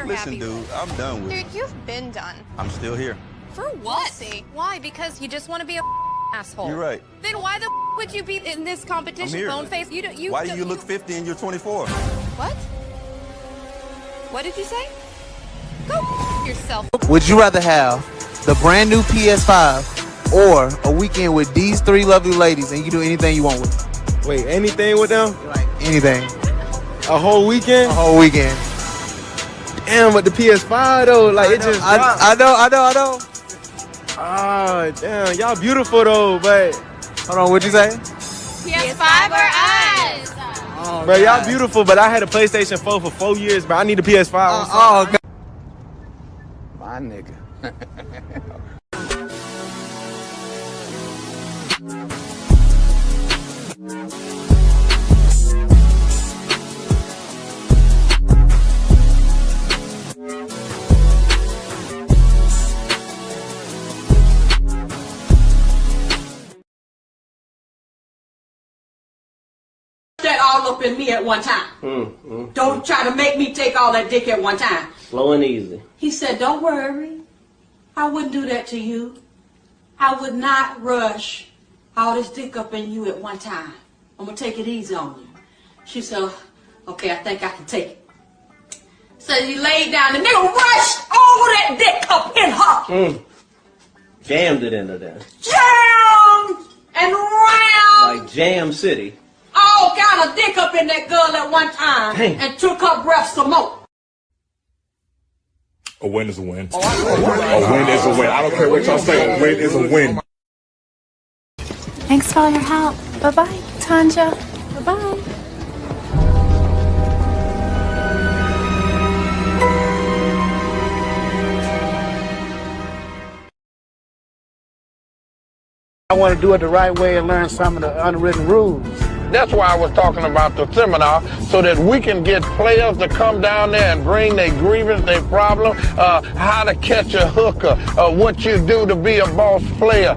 you're happy Listen, dude, I'm done with it. Dude, you've been done. I'm still here. For what? We'll see. Why? Because you just want to be a asshole. You're right. Then why the would you be in this competition, I'm here. bone face? Why do you look 50 and you're 24? What? What did you say? Go yourself. Would you rather have the brand new PS5 or a weekend with these three lovely ladies and you do anything you want with them? Wait, anything with them? Like anything. A whole weekend? A whole weekend. Damn, but the PS5 though, like it just dropped. I know. Oh, damn, y'all beautiful though, but Hold on, what'd you say? PS5 or us? Oh, bro, y'all beautiful, but I had a PlayStation 4 for 4 years, but I need a PS5. God. My nigga. That all up in me at one time. Don't try to make me take all that dick at one time. Slow and easy. He said, don't worry. I wouldn't do that to you. I would not rush all this dick up in you at one time. I'm going to take it easy on you. She said, okay, I think I can take it. So he laid down. The nigga rushed all that dick up in her. Jammed it into there. Jammed and round. Like Jam City. All kind of dick up in that girl at one time. Dang. And took her breath some more. A win is a win. A win is a win. I don't care what y'all say. A win is a win. Thanks for all your help. Bye-bye, Tanja. Bye-bye. I want to do it the right way and learn some of the unwritten rules. That's why I was talking about the seminar, so that we can get players to come down there and bring their grievance, their problem, how to catch a hooker, what you do to be a boss player,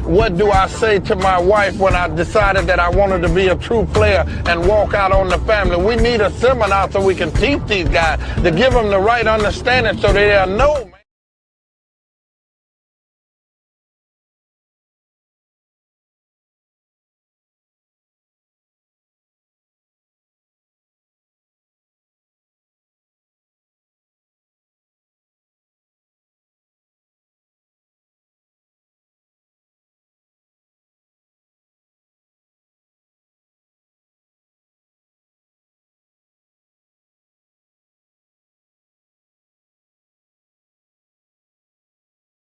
what do I say to my wife when I decided that I wanted to be a true player and walk out on the family. We need a seminar so we can teach these guys to give them the right understanding so they'll know, man.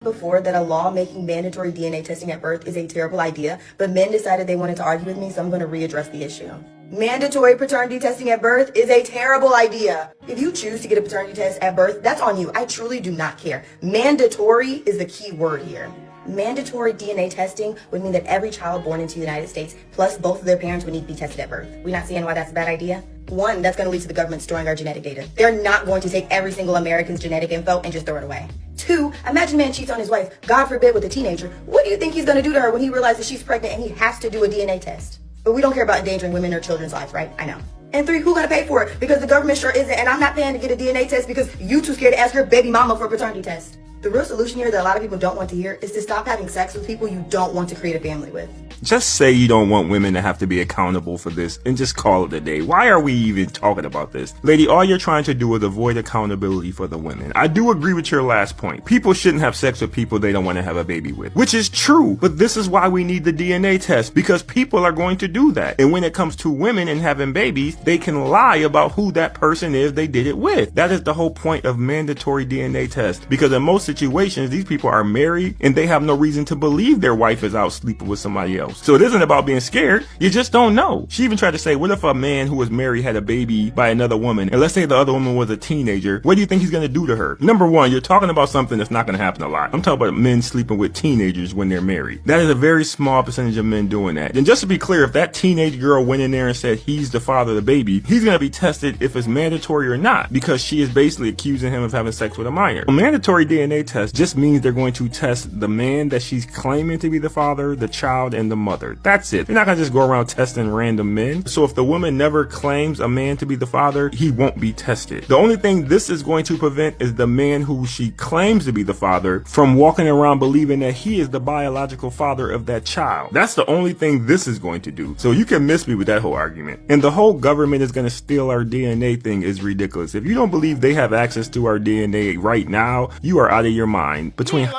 Before that a law making mandatory DNA testing at birth is a terrible idea, but men decided they wanted to argue with me, so I'm going to readdress the issue. Mandatory paternity testing at birth is a terrible idea. If you choose to get a paternity test at birth, that's on you. I truly do not care. Mandatory is the key word here. Mandatory DNA testing would mean that every child born into the United States, plus both of their parents, would need to be tested at birth. We're not seeing why that's a bad idea? One, that's going to lead to the government storing our genetic data. They're not going to take every single American's genetic info and just throw it away. Two, imagine a man cheats on his wife, God forbid with a teenager. What do you think he's going to do to her when he realizes she's pregnant and he has to do a DNA test? But we don't care about endangering women or children's lives, right? I know. And three, who's going to pay for it? Because the government sure isn't, and I'm not paying to get a DNA test because you too scared to ask your baby mama for a paternity test. The real solution here that a lot of people don't want to hear is to stop having sex with people you don't want to create a family with. Just say you don't want women to have to be accountable for this and just call it a day. Why are we even talking about this? Lady, all you're trying to do is avoid accountability for the women. I do agree with your last point. People shouldn't have sex with people they don't want to have a baby with, which is true. But this is why we need the DNA test, because people are going to do that. And when it comes to women and having babies, they can lie about who that person is they did it with. That is the whole point of mandatory DNA test, because in most situations, these people are married and they have no reason to believe their wife is out sleeping with somebody else. So it isn't about being scared. You just don't know. She even tried to say, what if a man who was married had a baby by another woman? And let's say the other woman was a teenager. What do you think he's going to do to her? Number one, you're talking about something that's not going to happen a lot. I'm talking about men sleeping with teenagers when they're married. That is a very small percentage of men doing that. And just to be clear, if that teenage girl went in there and said he's the father of the baby, he's going to be tested if it's mandatory or not, because she is basically accusing him of having sex with a minor. A mandatory DNA DNA test just means they're going to test the man that she's claiming to be the father, the child, and the mother. That's it. They're not gonna just go around testing random men. So if the woman never claims a man to be the father, he won't be tested. The only thing this is going to prevent is the man who she claims to be the father from walking around believing that he is the biological father of that child. That's the only thing this is going to do. So you can miss me with that whole argument. And the whole government is gonna steal our DNA thing is ridiculous. If you don't believe they have access to our DNA right now, you are out of your mind. Between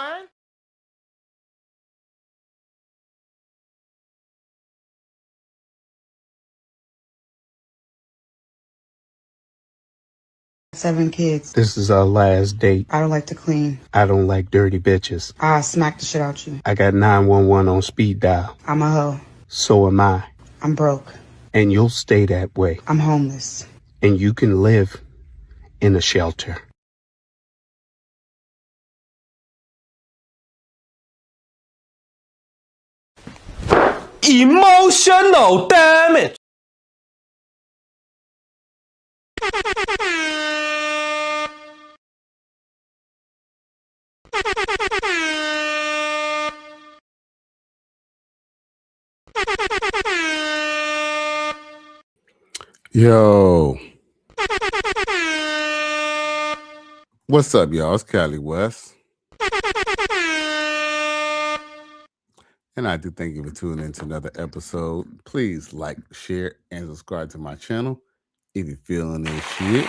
7 kids. This is our last date. I don't like to clean. I don't like dirty bitches. I smack the shit out you. I got 911 on speed dial. I'm a hoe. So am I. I'm broke. And you'll stay that way. I'm homeless. And you can live in a shelter. Emotional damage. Yo. What's up, y'all? It's Cali West. And I do thank you for tuning in to another episode. Please like, share, and subscribe to my channel if you're feeling this shit.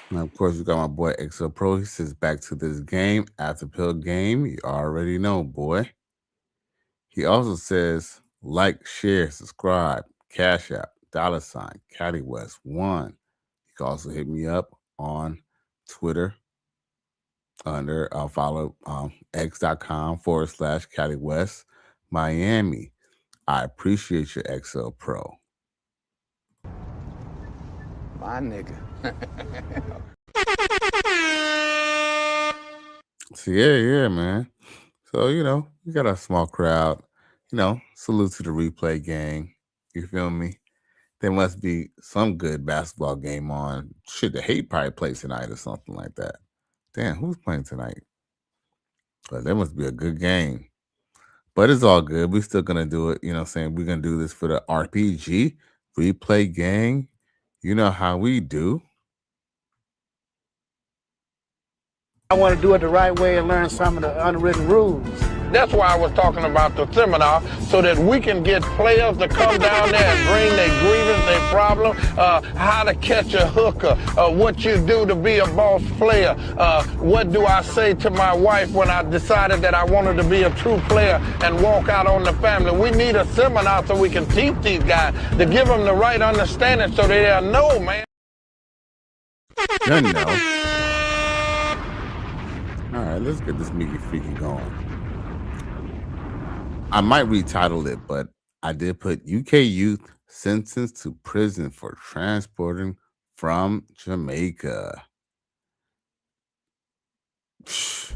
And of course, we got my boy XL Pro. He says back to this game, after pill game. You already know, boy. He also says like, share, subscribe, Cash App, $ Cali West 1. You can also hit me up on Twitter under follow x.com/Cali West Miami. I appreciate your XL Pro. My nigga. So yeah, man. So, we got a small crowd. Salute to the replay gang. You feel me? There must be some good basketball game on. Shit, the Hate probably plays tonight or something like that. Damn, who's playing tonight? But there must be a good game. But it's all good. We're still going to do it. You know what I'm saying? We're going to do this for the RPG replay gang. You know how we do. I want to do it the right way and learn some of the unwritten rules. That's why I was talking about the seminar, so that we can get players to come down there and bring their grievance, their problem, how to catch a hooker, what you do to be a boss player, what do I say to my wife when I decided that I wanted to be a true player and walk out on the family. We need a seminar so we can teach these guys to give them the right understanding so they'll know, man. Good know. All right, let's get this Mickey Freaky going. I might retitle it, but I did put UK youth sentenced to prison for transporting from Jamaica.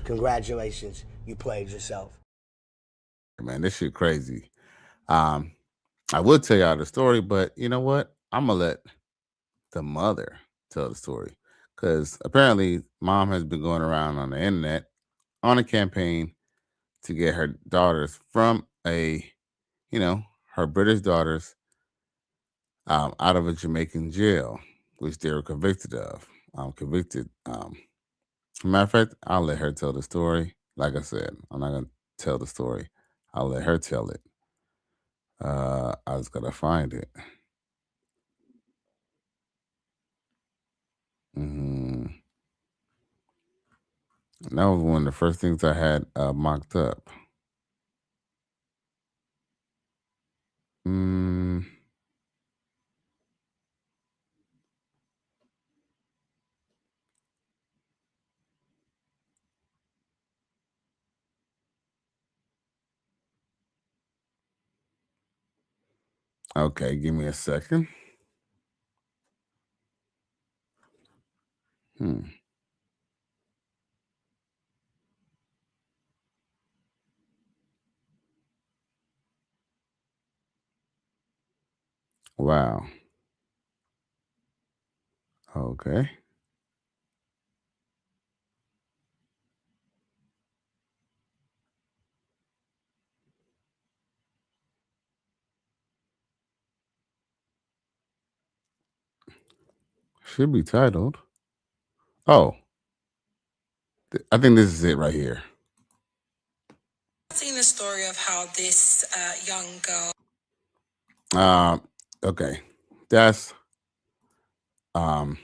Congratulations, you played yourself. Man, this shit crazy. I would tell y'all the story, but you know what? I'm gonna let the mother tell the story, because apparently mom has been going around on the internet on a campaign to get her daughters from her British daughters out of a Jamaican jail, which they were convicted of. Matter of fact, I'll let her tell the story. Like I said, I'm not gonna tell the story. I'll let her tell it. I just gotta find it. That was one of the first things I had mocked up. Okay, give me a second. Wow. Okay. Should be titled. Oh, I think this is it right here. Seen the story of how this young girl. Okay, that's I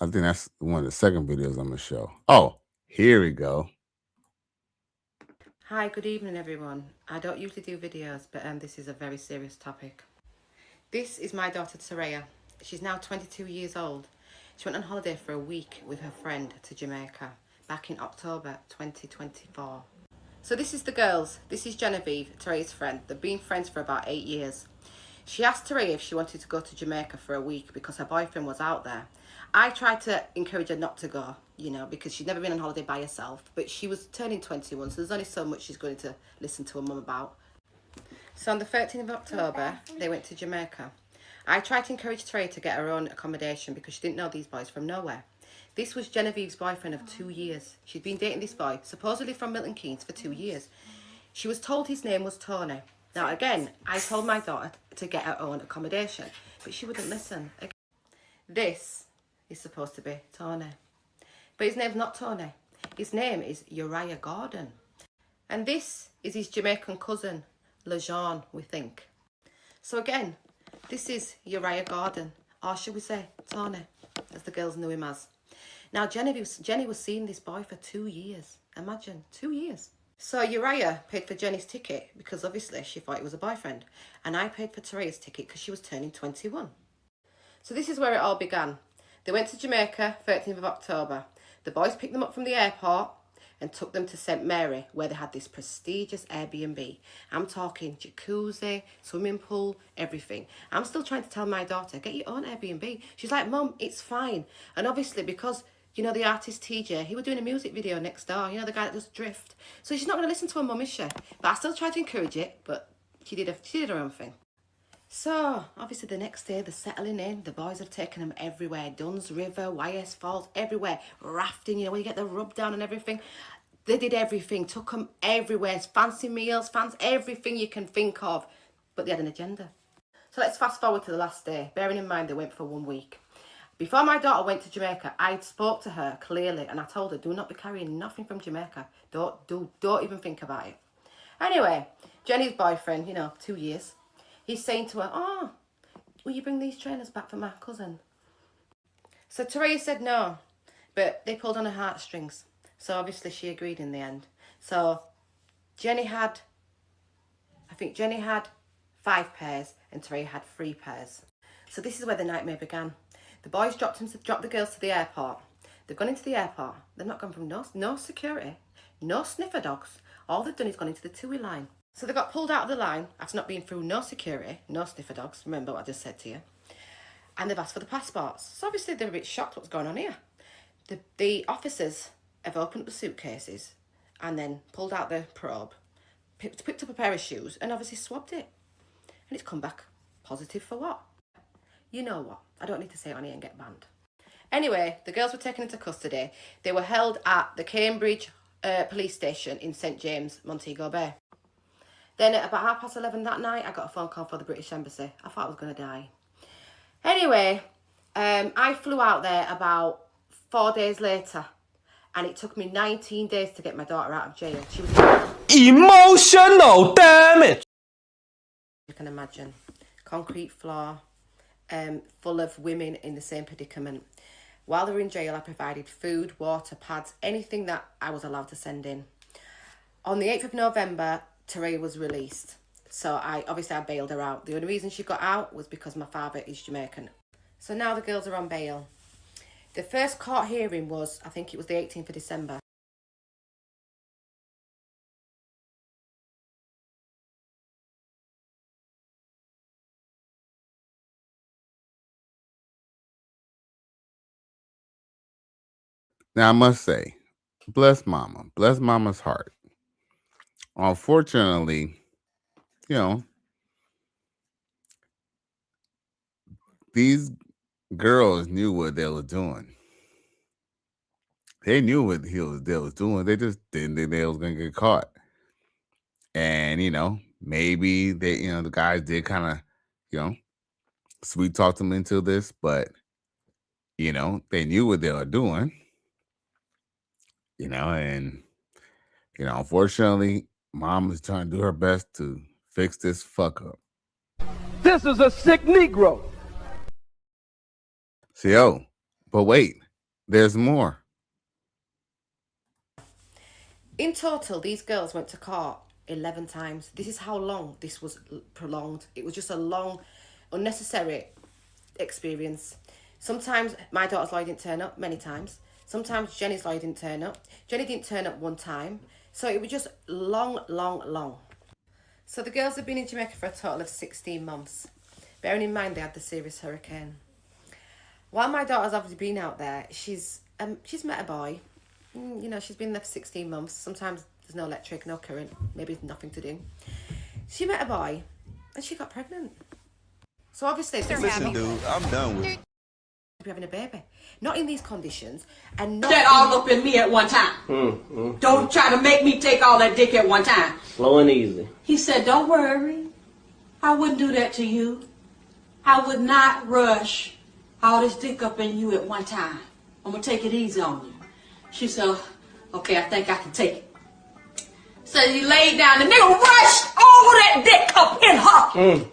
think that's one of the second videos I'm gonna show. Oh, here we go. Hi, good evening everyone. I don't usually do videos, but this is a very serious topic. This is my daughter Saraya. She's now 22 years old. She went on holiday for a week with her friend to Jamaica back in October 2024. So this is the girls. This is Genevieve, Taraya's friend. They've been friends for about 8 years. She asked Taraya if she wanted to go to Jamaica for a week because her boyfriend was out there. I tried to encourage her not to go, you know, because she'd never been on holiday by herself. But she was turning 21, so there's only so much she's going to listen to her mum about. So on the 13th of October, they went to Jamaica. I tried to encourage Taraya to get her own accommodation because she didn't know these boys from nowhere. This was Genevieve's boyfriend of 2 years. She'd been dating this boy, supposedly from Milton Keynes, for 2 years. She was told his name was Tony. Now again, I told my daughter to get her own accommodation, but she wouldn't listen. This is supposed to be Tony. But his name's not Tony. His name is Uriah Gordon. And this is his Jamaican cousin, LeJean, we think. So again, this is Uriah Gordon, or should we say Tony, as the girls knew him as. Now Jenny was seeing this boy for 2 years. Imagine, 2 years. So Uriah paid for Jenny's ticket because obviously she thought it was a boyfriend. And I paid for Taraya's ticket because she was turning 21. So this is where it all began. They went to Jamaica, 13th of October. The boys picked them up from the airport and took them to St. Mary, where they had this prestigious Airbnb. I'm talking jacuzzi, swimming pool, everything. I'm still trying to tell my daughter, get your own Airbnb. She's like, Mum, it's fine. And obviously because, you know, the artist TJ, he was doing a music video next door, you know, the guy that does Drift. So she's not going to listen to her mum, is she? But I still tried to encourage it, but she did her own thing. So, obviously the next day they're settling in. The boys have taken them everywhere. Duns River, YS Falls, everywhere. Rafting, you know, where you get the rub down and everything. They did everything, took them everywhere. Fancy meals, everything you can think of. But they had an agenda. So let's fast forward to the last day. Bearing in mind they went for 1 week. Before my daughter went to Jamaica, I spoke to her clearly and I told her, do not be carrying nothing from Jamaica. Don't even think about it. Anyway, Jenny's boyfriend, you know, 2 years. He's saying to her, oh, will you bring these trainers back for my cousin? So Taraya said no, but they pulled on her heartstrings. So obviously she agreed in the end. So I think Jenny had 5 pairs and Taraya had 3 pairs. So this is where the nightmare began. The boys dropped the girls to the airport. They've gone into the airport. They've not gone from no security, no sniffer dogs. All they've done is gone into the TUI line. So they got pulled out of the line after not being through no security, no sniffer dogs. Remember what I just said to you. And they've asked for the passports. So obviously they're a bit shocked what's going on here. The officers have opened up the suitcases and then pulled out the probe, picked up a pair of shoes and obviously swabbed it. And it's come back positive for what? You know what? I don't need to say it on here and get banned. Anyway, the girls were taken into custody. They were held at the Cambridge police station in St. James, Montego Bay. Then at about 11:30 that night, I got a phone call from the British Embassy. I thought I was going to die. Anyway, I flew out there about 4 days later. And it took me 19 days to get my daughter out of jail. She was emotional damage. You can imagine. Concrete floor, full of women in the same predicament. While they were in jail, I provided food, water, pads, anything that I was allowed to send in. On the 8th of November, Taraya was released. So I bailed her out. The only reason she got out was because my father is Jamaican. So now the girls are on bail. The first court hearing was, I think it was the 18th of December. Now I must say, bless Mama's heart. Unfortunately, you know, these girls knew what they were doing. They knew what they was doing. They just didn't think they was gonna get caught. And you know, maybe the guys did kind of, sweet talk them into this, but you know, they knew what they were doing, you know, and, you know, unfortunately, mom is trying to do her best to fix this fuck up. This is a sick Negro. So, but wait, there's more. In total, these girls went to court 11 times. This is how long this was prolonged. It was just a long, unnecessary experience. Sometimes my daughter's lawyer didn't turn up, many times. Sometimes Jenny's lawyer didn't turn up. Jenny didn't turn up one time. So it was just long. So the girls have been in Jamaica for a total of 16 months. Bearing in mind they had the serious hurricane. While my daughter's obviously been out there, she's met a boy. You know, she's been there for 16 months. Sometimes there's no electric, no current, maybe nothing to do. She met a boy and she got pregnant. So obviously, Listen, dude, I'm done with it. Having a baby, not in these conditions, and not that all up in me at one time. Don't try to make me take all that dick at one time. Slow and easy. He said, don't worry. I wouldn't do that to you. I would not rush all this dick up in you at one time. I'm going to take it easy on you. She said, okay, I think I can take it. So he laid down. The nigga rushed all that dick up in her.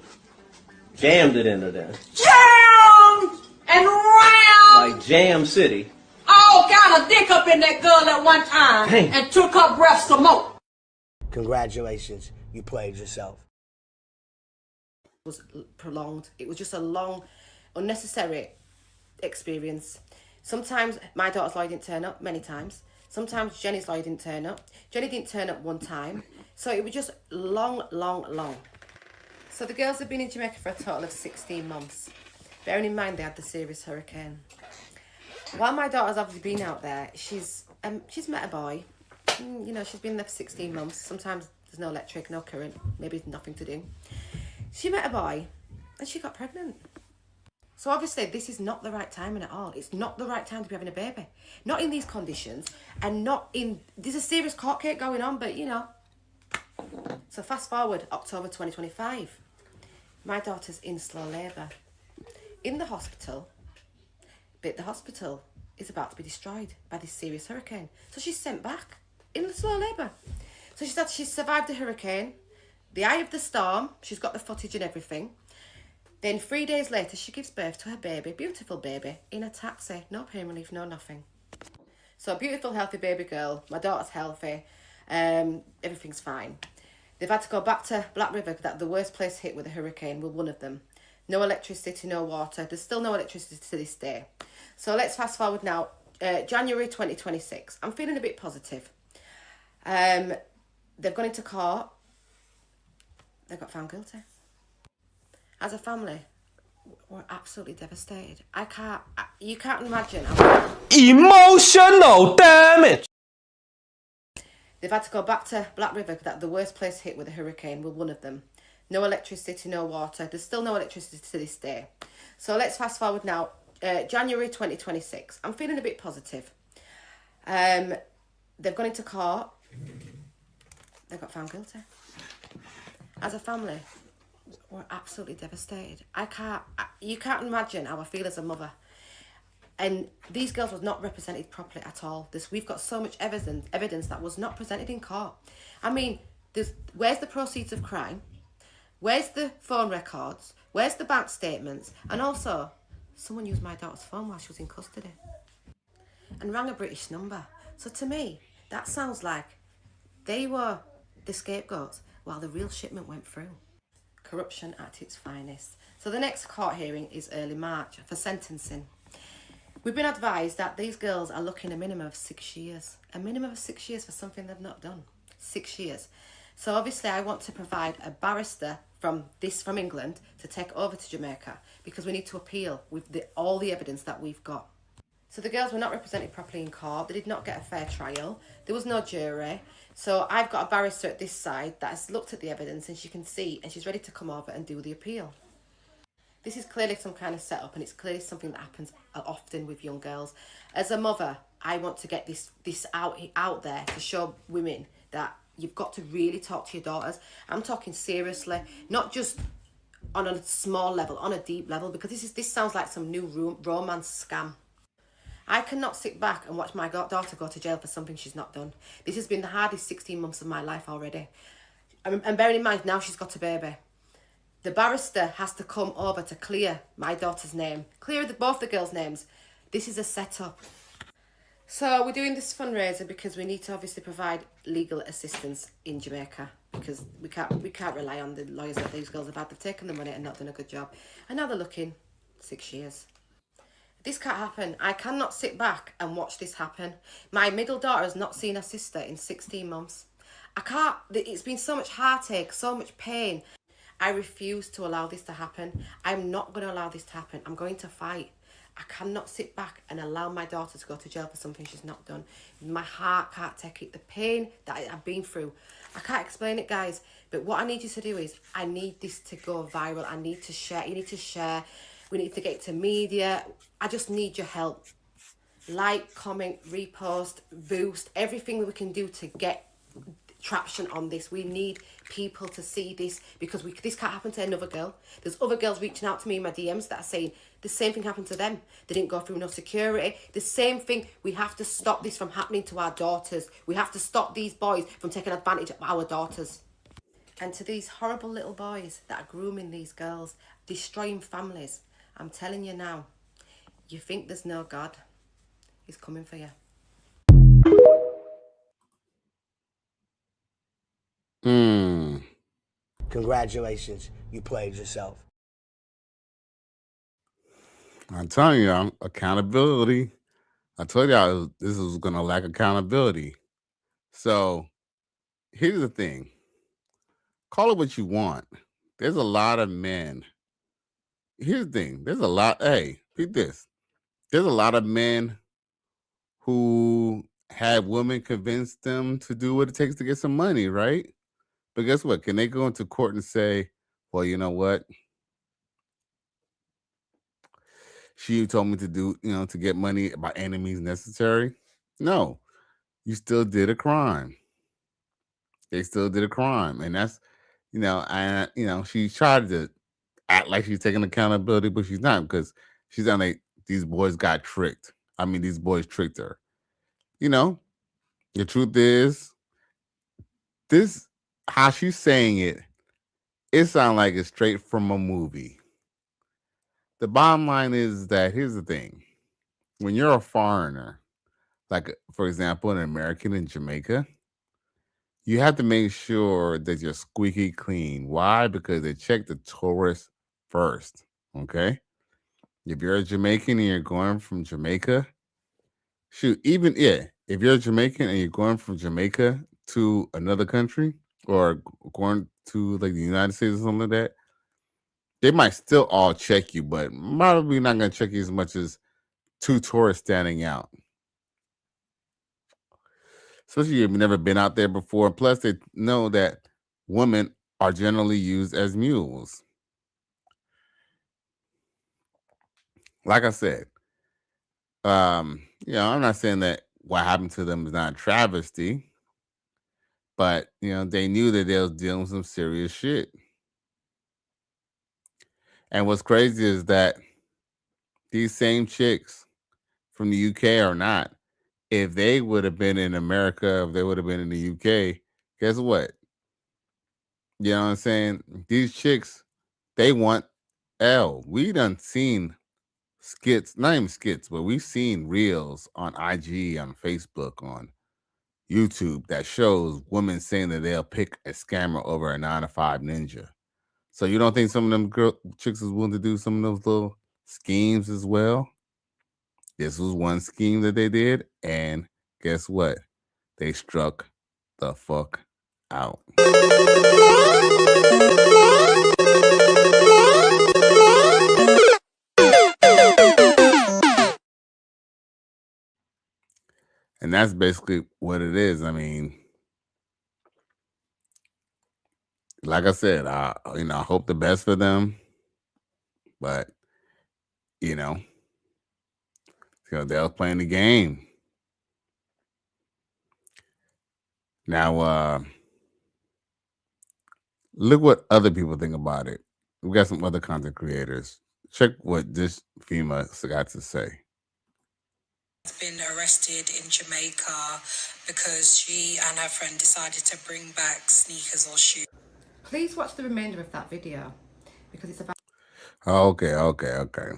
Jammed it into there. Jammed and round. Like Jam City. All kind of dick up in that girl at one time. Damn. And took her breath some more. Congratulations, you played yourself. It was prolonged. It was just a long, unnecessary experience. Sometimes my daughter's lawyer didn't turn up, many times. Sometimes Jenny's lawyer didn't turn up. Jenny didn't turn up one time. So it was just long. So the girls have been in Jamaica for a total of 16 months. Bearing in mind they had the serious hurricane. While my daughter's obviously been out there, she's met a boy. You know, she's been there for 16 months. Sometimes there's no electric, no current, maybe nothing to do. She met a boy and she got pregnant. So obviously this is not the right timing at all. It's not the right time to be having a baby. Not in these conditions and not in... There's a serious court case going on, but you know. So fast forward, October 2025. My daughter's in slow labour. In the hospital, but the hospital is about to be destroyed by this serious hurricane. So she's sent back in the slow labour. So she said she's survived the hurricane, the eye of the storm, she's got the footage and everything. Then 3 days later, she gives birth to her baby, beautiful baby, in a taxi. No pain relief, no nothing. So a beautiful, healthy baby girl. My daughter's healthy. Everything's fine. They've had to go back to Black River, that the worst place hit with a hurricane, were one of them. No electricity, no water. There's still no electricity to this day. So let's fast forward now. January 2026. I'm feeling a bit positive. They've gone into court. They got found guilty. As a family, we're absolutely devastated. You can't imagine. Emotional damage. They've had to go back to Black River, that the worst place hit with a hurricane, were one of them. No electricity, no water. There's still no electricity to this day. So let's fast forward now. January 2026. I'm feeling a bit positive. They've gone into court. They got found guilty. As a family, we're absolutely devastated. You can't imagine how I feel as a mother. And these girls was not represented properly at all. We've got so much evidence that was not presented in court. I mean, where's the proceeds of crime? Where's the phone records? Where's the bank statements? And also, someone used my daughter's phone while she was in custody and rang a British number. So to me, that sounds like they were the scapegoats while the real shipment went through. Corruption at its finest. So the next court hearing is early March for sentencing. We've been advised that these girls are looking a minimum of 6 years. A minimum of 6 years for something they've not done. 6 years. So obviously I want to provide a barrister from England to take over to Jamaica because we need to appeal with all the evidence that we've got. So the girls were not represented properly in court. They did not get a fair trial. There was no jury. So I've got a barrister at this side that has looked at the evidence and she can see and she's ready to come over and do the appeal. This is clearly some kind of setup and it's clearly something that happens often with young girls. As a mother, I want to get this out there to show women that you've got to really talk to your daughters. I'm talking seriously, not just on a small level, on a deep level, because this sounds like some new romance scam. I cannot sit back and watch my daughter go to jail for something she's not done. This has been the hardest 16 months of my life already. And bearing in mind, now she's got a baby. The barrister has to come over to clear my daughter's name, clear both the girls' names. This is a setup. So we're doing this fundraiser because we need to obviously provide legal assistance in Jamaica, because we can't rely on the lawyers that these girls have had. They've taken the money and not done a good job. And now they're looking 6 years. This can't happen. I cannot sit back and watch this happen. My middle daughter has not seen her sister in 16 months. I can't. It's been so much heartache, so much pain. I refuse to allow this to happen. I'm not going to allow this to happen. I'm going to fight. I cannot sit back and allow my daughter to go to jail for something she's not done. My heart can't take it. The pain that I've been through. I can't explain it, guys. But what I need you to do is, I need this to go viral. I need to share. You need to share. We need to get to media. I just need your help. Like, comment, repost, boost, everything we can do to get traction on this. We need people to see this, because this can't happen to another girl. There's other girls reaching out to me in my DMs that are saying the same thing happened to them. They didn't go through no security. The same thing. We have to stop this from happening to our daughters. We have to stop these boys from taking advantage of our daughters. And to these horrible little boys that are grooming these girls, destroying families, I'm telling you now, you think there's no God, He's coming for you. Congratulations, you played yourself. I'm telling you, accountability. I told y'all this was going to lack accountability. So here's the thing. Call it what you want. There's a lot of men. Here's the thing. Hey, read this. There's a lot of men who have women convince them to do what it takes to get some money, right? But guess what? Can they go into court and say, well, you know what? She told me to do, to get money by any means necessary? No. You still did a crime. They still did a crime. And that's, she tried to act like she's taking accountability, but she's not, because she's on these boys got tricked. I mean, these boys tricked her. The truth is, this, how she's saying it sounds like it's straight from a movie. The bottom line is that, here's the thing. When you're a foreigner, like, for example, an American in Jamaica, you have to make sure that you're squeaky clean. Why? Because they check the tourists first, okay? If you're a Jamaican and you're going from Jamaica, if you're a Jamaican and you're going from Jamaica to another country, or going to like the United States or something like that, they might still all check you, but probably not going to check you as much as two tourists standing out. Especially if you've never been out there before. Plus, they know that women are generally used as mules. Like I said, I'm not saying that what happened to them is not a travesty, but they knew that they was dealing with some serious shit. And what's crazy is that these same chicks from the UK are not. If they would have been in America, if they would have been in the UK, guess what? You know what I'm saying? These chicks, they want L. We done seen skits, not even skits, but we've seen reels on IG, on Facebook, on YouTube that shows women saying that they'll pick a scammer over a 9-to-5 ninja. So you don't think some of them chicks is willing to do some of those little schemes as well? This was one scheme that they did, and guess what? They struck the fuck out. And that's basically what it is. I mean, like I said, I hope the best for them, but they was playing the game. Now, look what other people think about it. We got some other content creators. Check what this female got to say. Been arrested in Jamaica because she and her friend decided to bring back sneakers or shoes. Please watch the remainder of that video because it's about. Okay.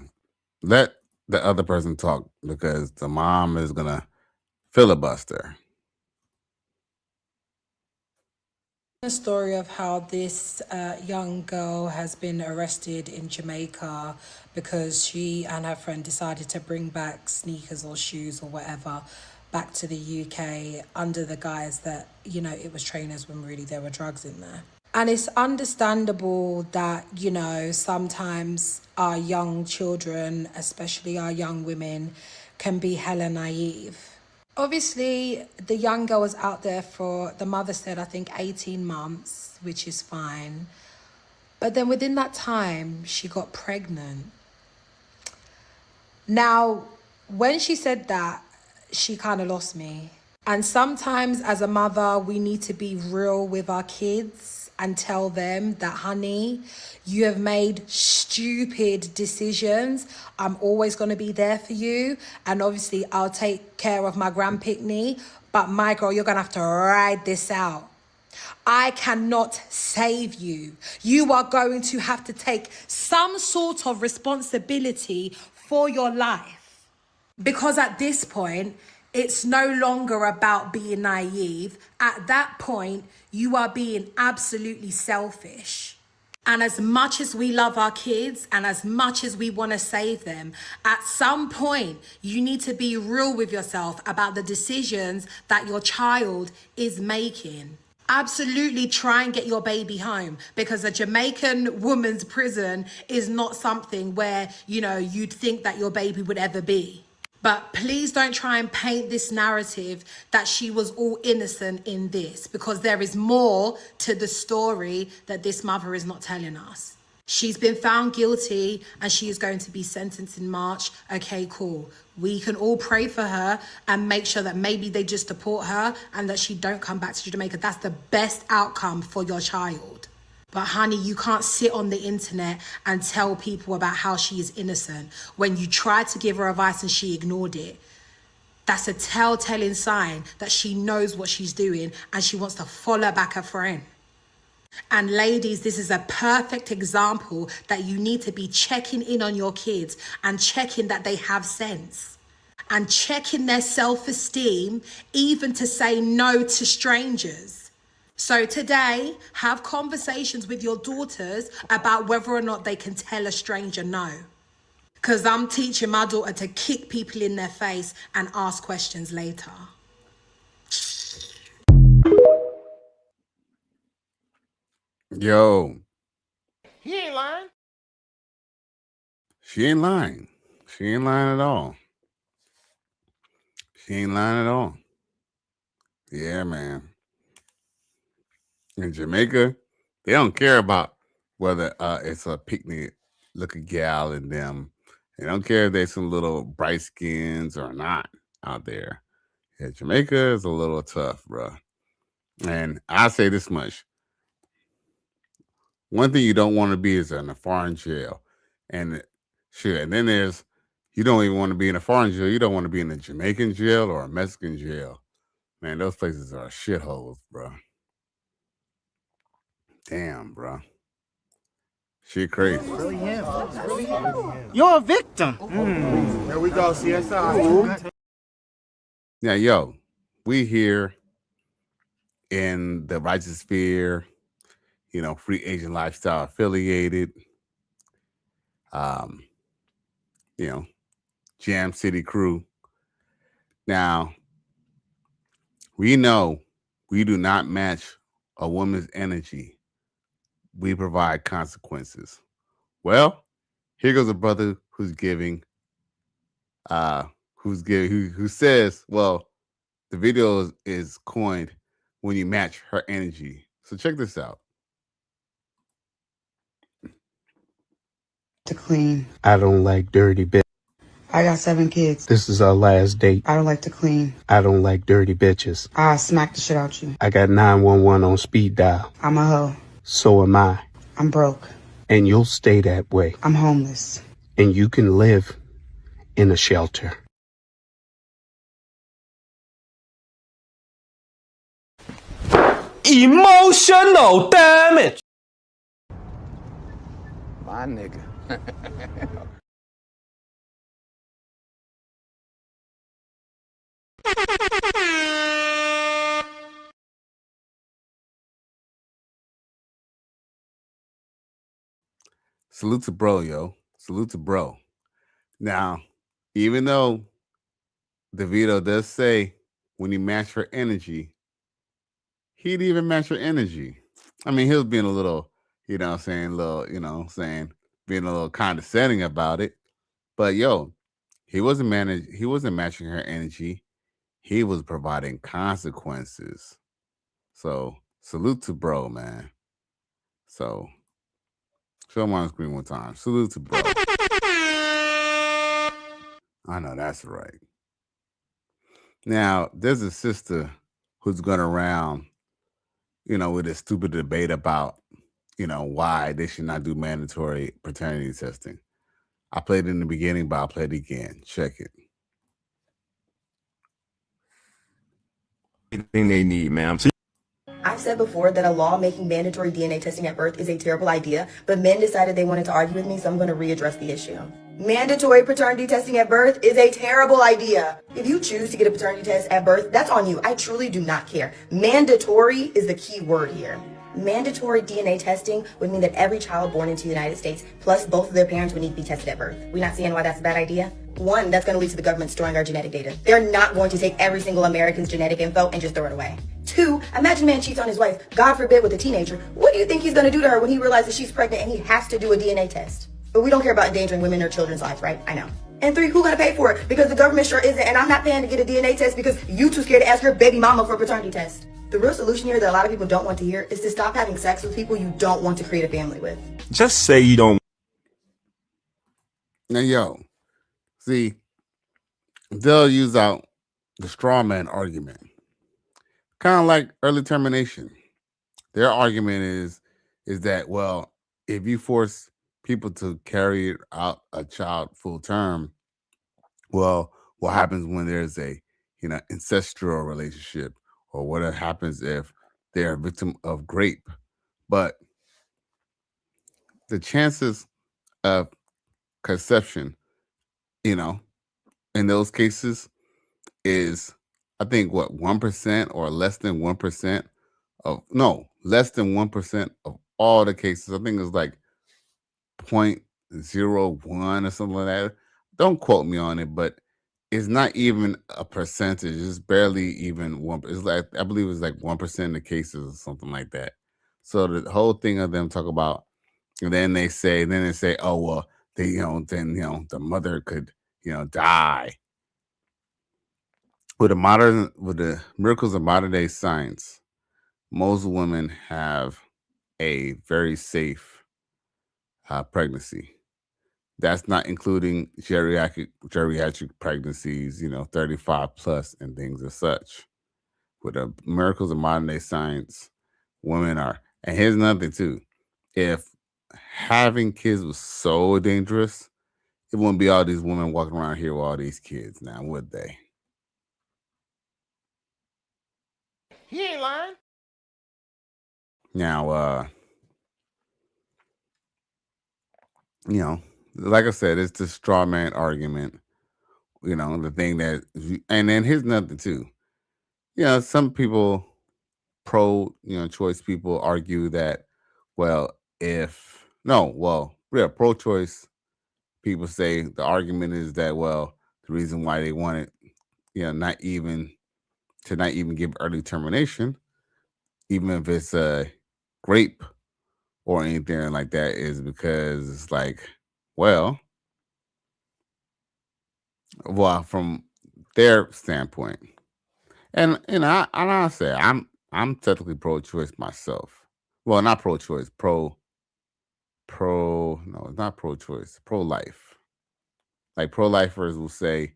Let the other person talk because the mom is gonna filibuster. The story of how this young girl has been arrested in Jamaica because she and her friend decided to bring back sneakers or shoes or whatever back to the UK under the guise that, you know, it was trainers when really there were drugs in there. And it's understandable that, you know, sometimes our young children, especially our young women, can be hella naive. Obviously, the young girl was out there for, the mother said, I think 18 months, which is fine. But then within that time, she got pregnant. Now, when she said that, she kind of lost me. And sometimes as a mother, we need to be real with our kids and tell them that, honey, you have made stupid decisions. I'm always going to be there for you. And obviously, I'll take care of my grandpicnic. But my girl, you're going to have to ride this out. I cannot save you. You are going to have to take some sort of responsibility for your life. Because at this point, it's no longer about being naive. At that point, you are being absolutely selfish. And as much as we love our kids and as much as we want to save them, at some point, you need to be real with yourself about the decisions that your child is making. Absolutely try and get your baby home, because a Jamaican woman's prison is not something where, you know, you'd think that your baby would ever be. But please don't try and paint this narrative that she was all innocent in this, because there is more to the story that this mother is not telling us. She's been found guilty and she is going to be sentenced in March. Okay, cool. We can all pray for her and make sure that maybe they just deport her and that she don't come back to Jamaica. That's the best outcome for your child. But honey, you can't sit on the internet and tell people about how she is innocent when you tried to give her advice and she ignored it. That's a telltale sign that she knows what she's doing and she wants to follow back her friend. And ladies, this is a perfect example that you need to be checking in on your kids and checking that they have sense and checking their self-esteem, even to say no to strangers. So today, have conversations with your daughters about whether or not they can tell a stranger no. Because I'm teaching my daughter to kick people in their face and ask questions later. Yo, He ain't lying. she ain't lying. She ain't lying at all. She ain't lying at all. Yeah, man. In Jamaica, they don't care about whether it's a picnic looking gal in them. They don't care if they some little bright skins or not out there. Yeah, Jamaica is a little tough, bro. And I say this much. One thing you don't want to be is in a foreign jail. And sure, and then there's, you don't even want to be in a foreign jail. You don't want to be in a Jamaican jail or a Mexican jail. Man, those places are shitholes, bro. Damn, bro. Shit crazy. Really him. You're a victim. There we go, CSI. Yeah, yo, we here in the righteous sphere, you know, free agent lifestyle affiliated, you know, Jam City crew. Now, we know we do not match a woman's energy. We provide consequences. Well, here goes a brother who says, well, the video is coined when you match her energy. So check this out. To clean. I don't like dirty bitches. I got 7 kids. This is our last date. I don't like to clean. I don't like dirty bitches. I smack the shit out you. I got 911 on speed dial. I'm a hoe. So am I. I'm broke. And you'll stay that way. I'm homeless. And you can live in a shelter. Emotional damage. My nigga. Salute to bro, yo. Salute to bro. Now, even though DeVito does say when you match for energy, he'd even match for energy. I mean, he was being a little, saying, being a little condescending about it. But yo, he wasn't matching her energy. He was providing consequences. So salute to bro, man. So show him on the screen one time. Salute to bro. I know that's right. Now, there's a sister who's going around, with a stupid debate about, why they should not do mandatory paternity testing. I played it in the beginning, but I'll play it again. Check it. Anything they need, ma'am. I've said before that a law making mandatory DNA testing at birth is a terrible idea, but men decided they wanted to argue with me, so I'm going to readdress the issue. Mandatory paternity testing at birth is a terrible idea. If you choose to get a paternity test at birth, that's on you. I truly do not care. Mandatory is the key word here. Mandatory DNA testing would mean that every child born into the United States, plus both of their parents, would need to be tested at birth. We not seeing why that's a bad idea? One, that's going to lead to the government storing our genetic data. They're not going to take every single American's genetic info and just throw it away. Two, imagine a man cheats on his wife, God forbid with a teenager. What do you think he's going to do to her when he realizes she's pregnant and he has to do a DNA test? But we don't care about endangering women or children's lives, right? I know. And three, who gonna pay for it? Because the government sure isn't, and I'm not paying to get a DNA test because you too scared to ask your baby mama for a paternity test. The real solution here that a lot of people don't want to hear is to stop having sex with people you don't want to create a family with. Just say you don't. Now, yo, see, they'll use out the straw man argument. Kind of like early termination. Their argument is that, well, if you force people to carry out a child full term, well, what happens when there's a ancestral relationship, or what happens if they're a victim of rape? But the chances of conception, in those cases is, I think, what, 1% or less than 1% less than 1% of all the cases. I think it's like 0.01 or something like that. Don't quote me on it, but it's not even a percentage. It's barely even one. It's like, I believe it's like 1% of the cases or something like that. So the whole thing of them talk about, and then they say, oh well, the mother could die. With the miracles of modern day science, most women have a very safe pregnancy. That's not including geriatric pregnancies, 35 plus and things as such. With the miracles of modern day science, women are, and here's another thing too. If having kids was so dangerous, it wouldn't be all these women walking around here with all these kids now, would they? He ain't lying. Now, like I said, it's the straw man argument. The thing that, and then here's nothing too. Some people, choice people argue that, pro-choice people say the argument is that, well, the reason why they want it, not even give early termination, even if it's a rape or anything like that, is because it's like, well, from their standpoint, and I say I'm technically pro-choice myself. Well, not pro-choice, no, it's not pro-choice, pro-life. Like pro-lifers will say,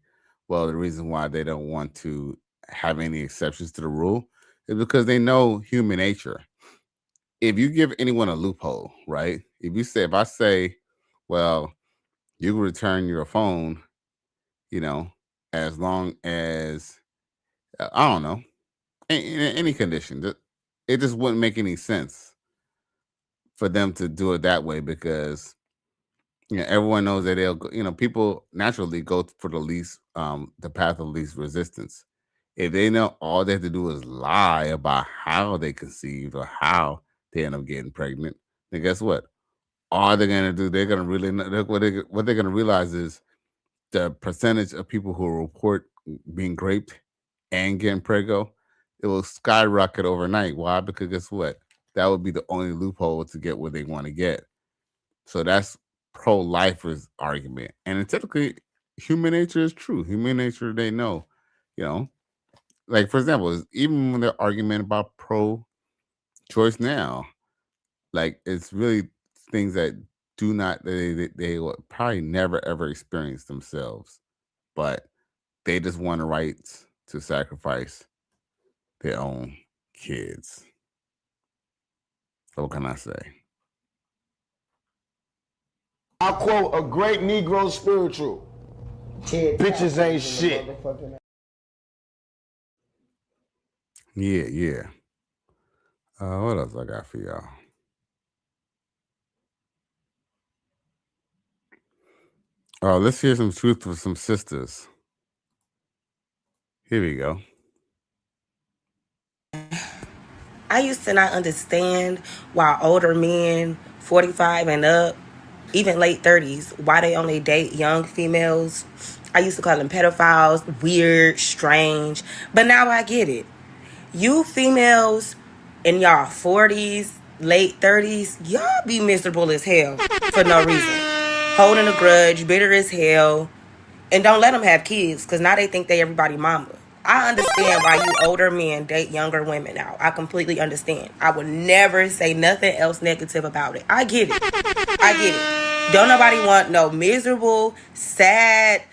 well, the reason why they don't want to have any exceptions to the rule is because they know human nature. If you give anyone a loophole, right? If I say, well, you can return your phone, as long as, I don't know, in any condition, it just wouldn't make any sense for them to do it that way because everyone knows that they'll people naturally go for the path of least resistance. If they know all they have to do is lie about how they conceived or how they end up getting pregnant, then guess what? All they're gonna do, they're gonna really what they're gonna realize is the percentage of people who report being raped and getting preggo, it will skyrocket overnight. Why? Because guess what? That would be the only loophole to get what they want to get. So that's pro-lifers argument. And typically human nature is true. Human nature, they know, like for example, even when they're arguing about pro-choice now, like it's really things that they will probably never ever experience themselves, but they just want the rights to sacrifice their own kids. So what can I say? I'll quote a great Negro spiritual. Bitches ain't shit. Yeah. What else I got for y'all? Oh, let's hear some truth from some sisters. Here we go. I used to not understand why older men, 45 and up, even late 30s, why they only date young females. I used to call them pedophiles, weird, strange, but now I get it. You females in y'all 40s, late 30s, y'all be miserable as hell for no reason. Holding a grudge, bitter as hell, and don't let them have kids because now they think they everybody mama. I understand why you older men date younger women now. I completely understand. I would never say nothing else negative about it. I get it. Don't nobody want no miserable, sad,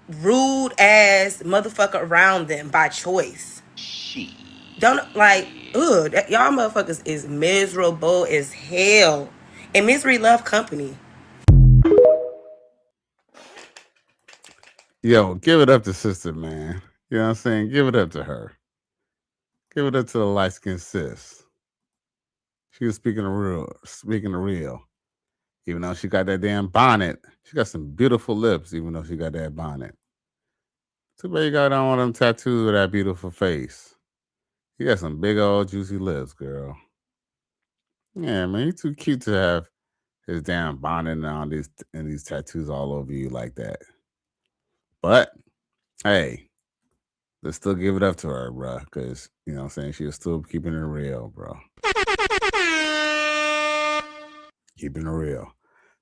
rude ass motherfucker around them by choice. Y'all motherfuckers is miserable as hell. And misery love company. Yo, give it up to sister, man. You know what I'm saying? Give it up to her. Give it up to the light-skinned sis. She was speaking the real. Even though she got that damn bonnet. She got some beautiful lips, even though she got that bonnet. Too bad you got on one of them tattoos with that beautiful face. You got some big old juicy lips, girl. Yeah, man, you too cute to have his damn bonnet and all these tattoos all over you like that. But hey, let's still give it up to her, bro. Because, you know what I'm saying, she was still keeping it real, bro. Keeping it real.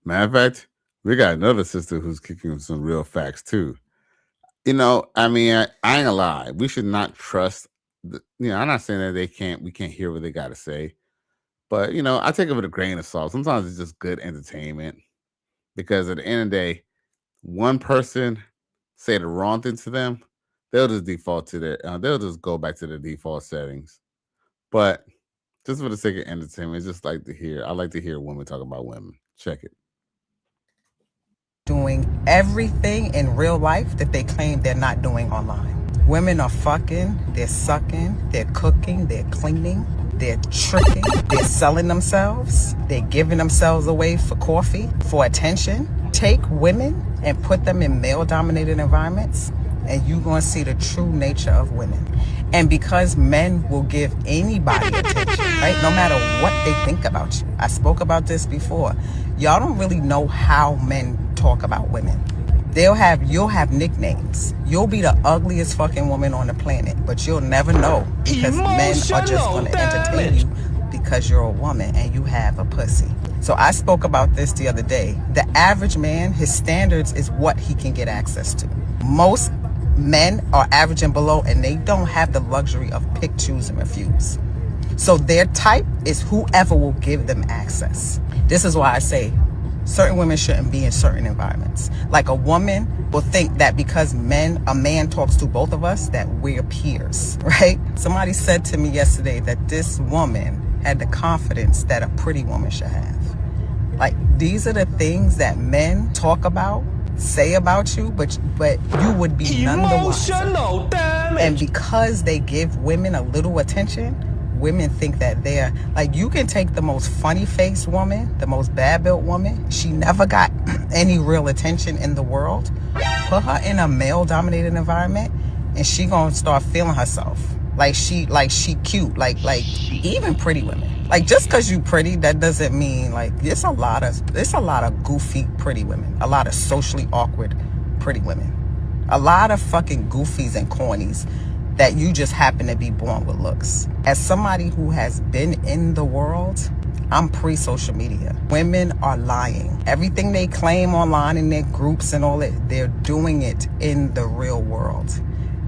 Matter of fact, we got another sister who's kicking some real facts, too. I mean, I ain't gonna lie. We should not trust, I'm not saying that we can't hear what they got to say. But, I take it with a grain of salt. Sometimes it's just good entertainment. Because at the end of the day, one person say the wrong thing to them, they'll just default to they'll just go back to their default settings. But just for the sake of entertainment, I like to hear women talk about women. Check it. Doing everything in real life that they claim they're not doing online. Women are fucking, they're sucking, they're cooking, they're cleaning, they're tricking, they're selling themselves, they're giving themselves away for coffee, for attention. Take women and put them in male-dominated environments, and you're going to see the true nature of women. And because men will give anybody attention, right? No matter what they think about you. I spoke about this before. Y'all don't really know how men talk about women. You'll have nicknames. You'll be the ugliest fucking woman on the planet, but you'll never know because men are just going to entertain you because you're a woman and you have a pussy. So I spoke about this the other day. The average man, his standards is what he can get access to. Most men are average and below, and they don't have the luxury of pick, choose, and refuse. So their type is whoever will give them access. This is why I say certain women shouldn't be in certain environments. Like a woman will think that because a man talks to both of us, that we're peers, right? Somebody said to me yesterday that this woman had the confidence that a pretty woman should have. Like, these are the things that men talk about, say about you, but you would be none the wiser. And because they give women a little attention, women think that they're like, you can take the most funny faced woman, the most bad built woman, she never got any real attention in the world, put her in a male dominated environment, and she gonna start feeling herself like she cute, like even pretty women. Like, just because you pretty, that doesn't mean, like, it's a lot of goofy pretty women, a lot of socially awkward pretty women, a lot of fucking goofies and cornies that you just happen to be born with looks. As somebody who has been in the world, I'm pre-social media. Women are lying. Everything they claim online in their groups and all that, they're doing it in the real world.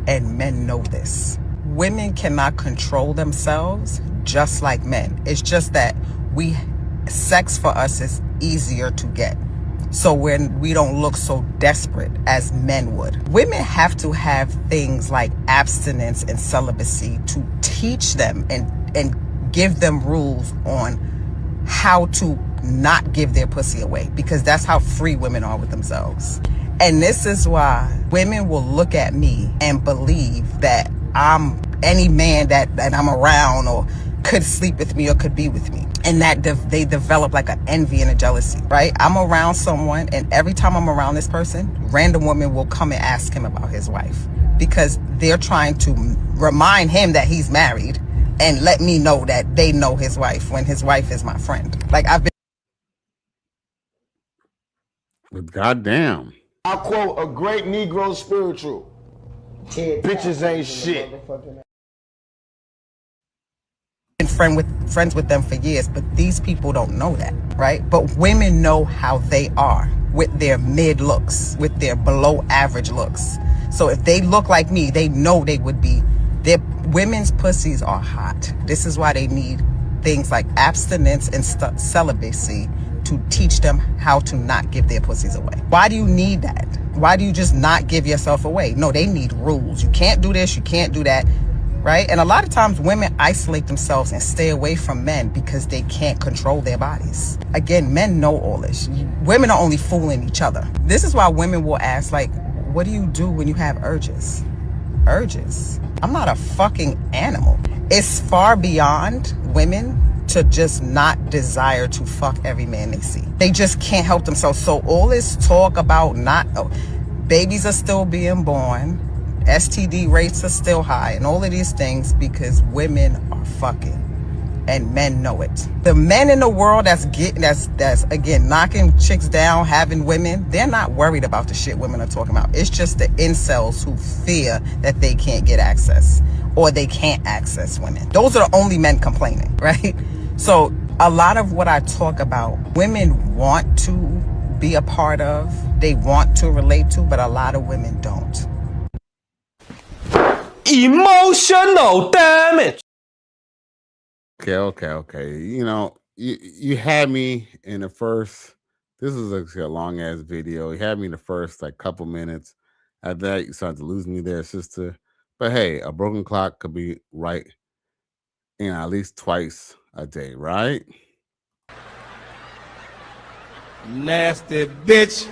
And men know this. Women cannot control themselves just like men. It's just that sex for us is easier to get. So we don't look so desperate as men would. Women have to have things like abstinence and celibacy to teach them and give them rules on how to not give their pussy away, because that's how free women are with themselves. And this is why women will look at me and believe that I'm any man that I'm around or could sleep with me or could be with me. And that they develop like an envy and a jealousy, right? I'm around someone, and every time I'm around this person, random women will come and ask him about his wife, because they're trying to remind him that he's married and let me know that they know his wife when his wife is my friend. Like, I've been... But goddamn. I'll quote a great Negro spiritual. Bitches ain't shit. Been friends with them for years, but these people don't know that, right? But women know how they are with their mid looks, with their below average looks. So if they look like me, they know they would be. Their women's pussies are hot. This is why they need things like abstinence and celibacy to teach them how to not give their pussies away. Why do you need that? Why do you just not give yourself away? No, they need rules. You can't do this, you can't do that, right? And a lot of times women isolate themselves and stay away from men because they can't control their bodies. Again, men know all this. Women are only fooling each other. This is why women will ask, like, what do you do when you have urges? Urges? I'm not a fucking animal. It's far beyond women to just not desire to fuck every man they see. They just can't help themselves. So all this talk about babies are still being born, STD rates are still high, and all of these things because women are fucking, and men know it. The men in the world that's again knocking chicks down, having women, they're not worried about the shit women are talking about. It's just the incels who fear that they can't get access or they can't access women. Those are the only men complaining, right? So a lot of what I talk about, women want to be a part of, they want to relate to, but a lot of women don't. Emotional damage. Okay. You know, you had me in the first. This is actually a long ass video. You had me in the first like couple minutes. After that, you started to lose me there, sister. But hey, a broken clock could be right, at least twice a day, right? Nasty bitch.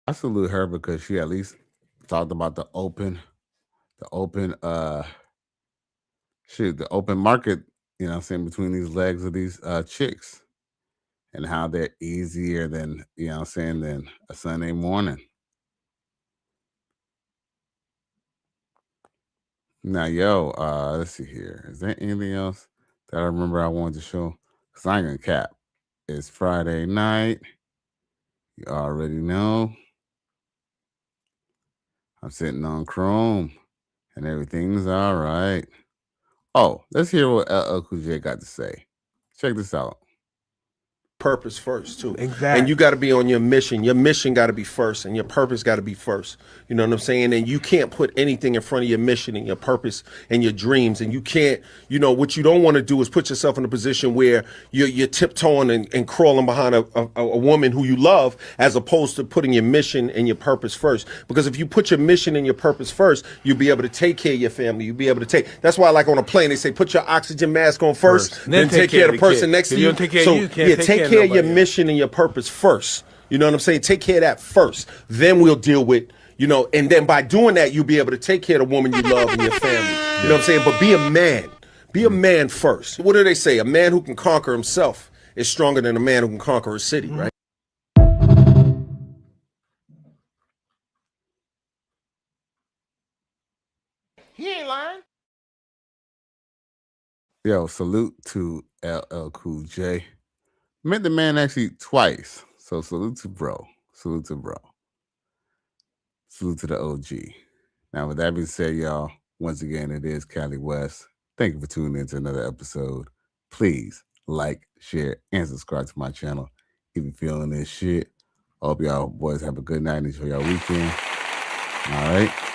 I salute her because she at least talked about the open market, you know what I'm saying, between these legs of these chicks and how they're easier than, you know what I'm saying, than a Sunday morning. Now, let's see here. Is there anything else that I remember I wanted to show? Because I ain't gonna cap. It's Friday night. You already know. I'm sitting on Chrome and everything's all right. Oh, let's hear what LL Cool J got to say. Check this out. Purpose first too. Exactly. And you got to be on your mission. Your mission got to be first, and your purpose got to be first. You know what I'm saying? And you can't put anything in front of your mission and your purpose and your dreams. And you can't, what you don't want to do is put yourself in a position where you're tiptoeing and crawling behind a woman who you love, as opposed to putting your mission and your purpose first. Because if you put your mission and your purpose first, you'll be able to take care of your family. You'll be able to that's why, like on a plane, they say put your oxygen mask on first, then take care of the person next to you. Take care of you, take care of your mission and your purpose first. You know what I'm saying? Take care of that first. Then we'll deal with, You know, and then by doing that, you'll be able to take care of the woman you love and your family. You know what I'm saying? But be a man. Be a man first. What do they say? A man who can conquer himself is stronger than a man who can conquer a city, right? He ain't lying. Yo, salute to LL Cool J. Met the man actually twice. So salute to bro. Salute to bro. Salute to the OG. Now, with that being said, y'all, once again, it is Cali West. Thank you for tuning in to another episode. Please like, share, and subscribe to my channel if you're feeling this shit. I hope y'all boys have a good night and enjoy your weekend. All right.